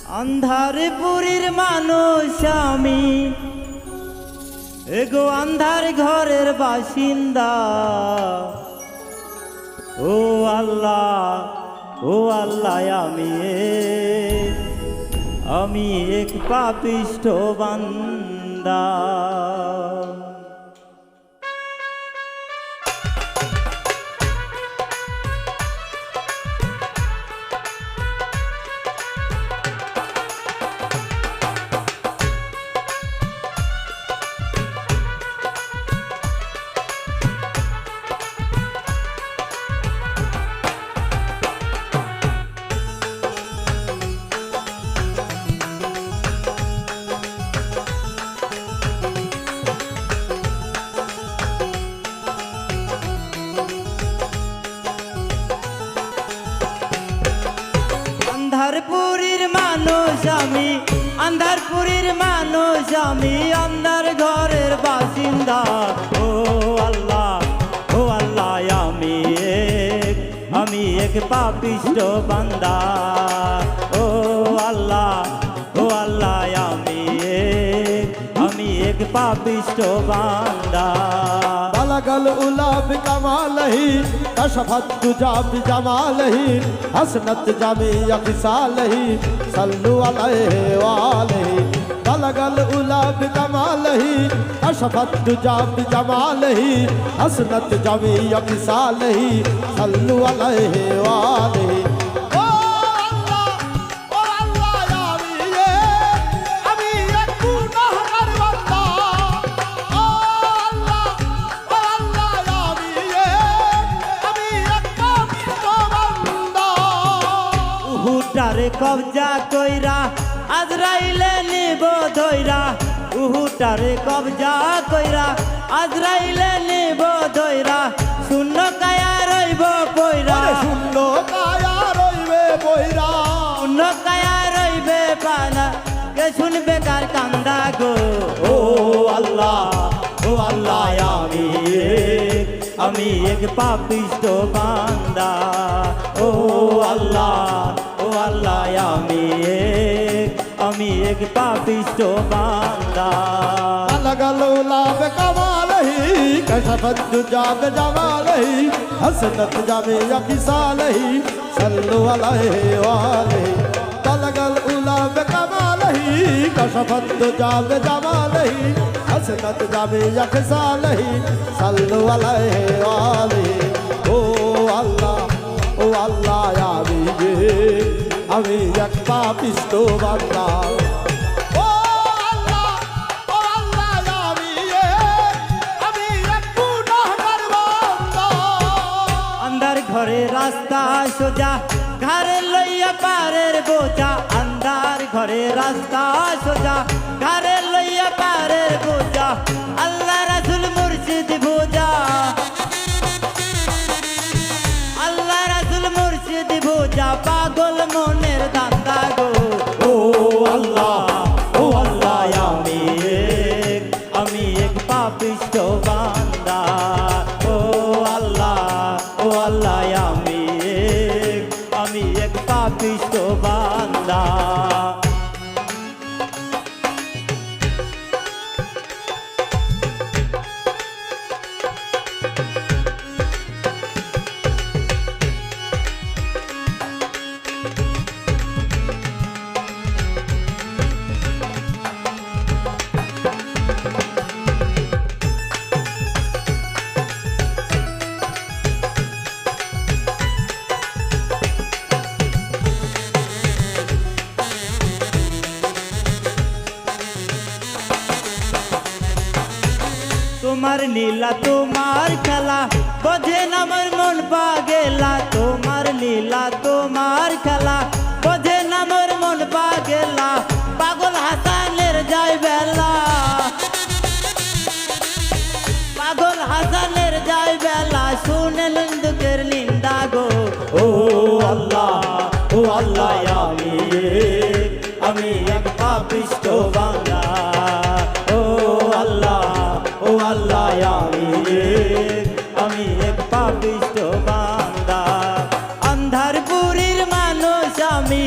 আন্ধারপুরীর মানুষ আমি, এগো আন্ধার ঘরের বাসিন্দা। ও আল্লাহ আমি এক পাপিষ্ঠ বান্দা। আন্ধারপুরীর মানুষ আমি, আন্ধারপুরীর মানুষ আমি, আন্ধার ঘরের বাসিন্দা। ও আল্লাহ আমি এক পাপিষ্ঠ বান্দা। ও আল্লাহ আমি এক পাপিষ্ঠ বান্দা। बलगल उला बिकमालही कशफत तुजा बिजमालही हसनत जमी यकिसालही सल्लु अलैहि वालही। बलगल उला बिकमालही कशफत तुजा बिजमालही हसनत जमी यकिसालही सल्लु अलैहि वालही। উহুটারে কবজা কইরা আজরাইলে নিব ধইরা। উহুটারে কবজা কইরা আজরাইলে নিব ধইরা। শূন্য কায়া রইব পয়রা, শূন্য কায়া রইবে পয়রা, শূন্য কায়া রইবে পানা। কে শুনবে কার কান্দা গো? ও আল্লাহ আমি এক পাপিষ্ঠ বান্দা। ও আল্লাহ আমি এক পাপিষ্ঠ বান্দা। बलगल उला बिकमालही कशफत तुजा बिजमालही हसनत जमी यकिसालही सल्लु अलैहि वालही। बलगल उला बिकमालही कशफत तुजा बिजमालही हसनत जमी यकिसालही सल्लु अलैहि वालही। ও আল্লাহ আমি এক পাপিষ্ঠ বান্দা। আন্ধার ঘরে রাস্তা সোজা ঘরে লইয়া পারের বোঝা। আন্ধার ঘরে রাস্তা সোজা ঘরে লইয়া পারের বোঝা। আল্লাহ রাসূল মুর্শিদ বোঝা, আল্লাহ রাসূল মুর্শিদ বোঝা। পাগল মনের দান্দা গো। ও আল্লাহ আমি এক পাপিষ্ঠ বান্দা। ও আল্লাহ আমি এক পাপিষ্ঠ বান্দা। তোমার লীলা তোমার খেলা বোঝে না আমার মন পাগেলা। তোমার লীলা তোমার খেলা বোঝে না আমার মন পাগেলা। পাগল হাসানের যায় বেলা, পাগল হাসানের যায় বেলা। শুনেলেন দুঃখের নিন্দা গো। ও আল্লাহ আমি এক পাপিষ্ঠ বান্দা। ও আল্লাহ আমি এক পাপিষ্ঠ বান্দা। আন্ধারপুরীর মানুষ আমি,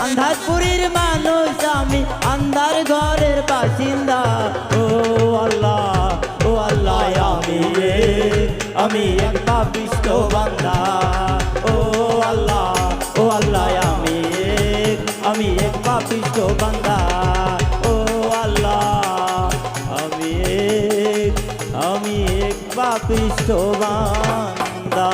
আন্ধার পুরীর মানুষ আমি আন্ধার ঘরের বাসিন্দা ও আল্লাহ আমি এক পাপিষ্ঠ বান্দা ও আল্লাহ আমি এক পাপিষ্ঠ বান্দা ও আল্লাহ আমি এক পাপিষ্ঠ বান্দা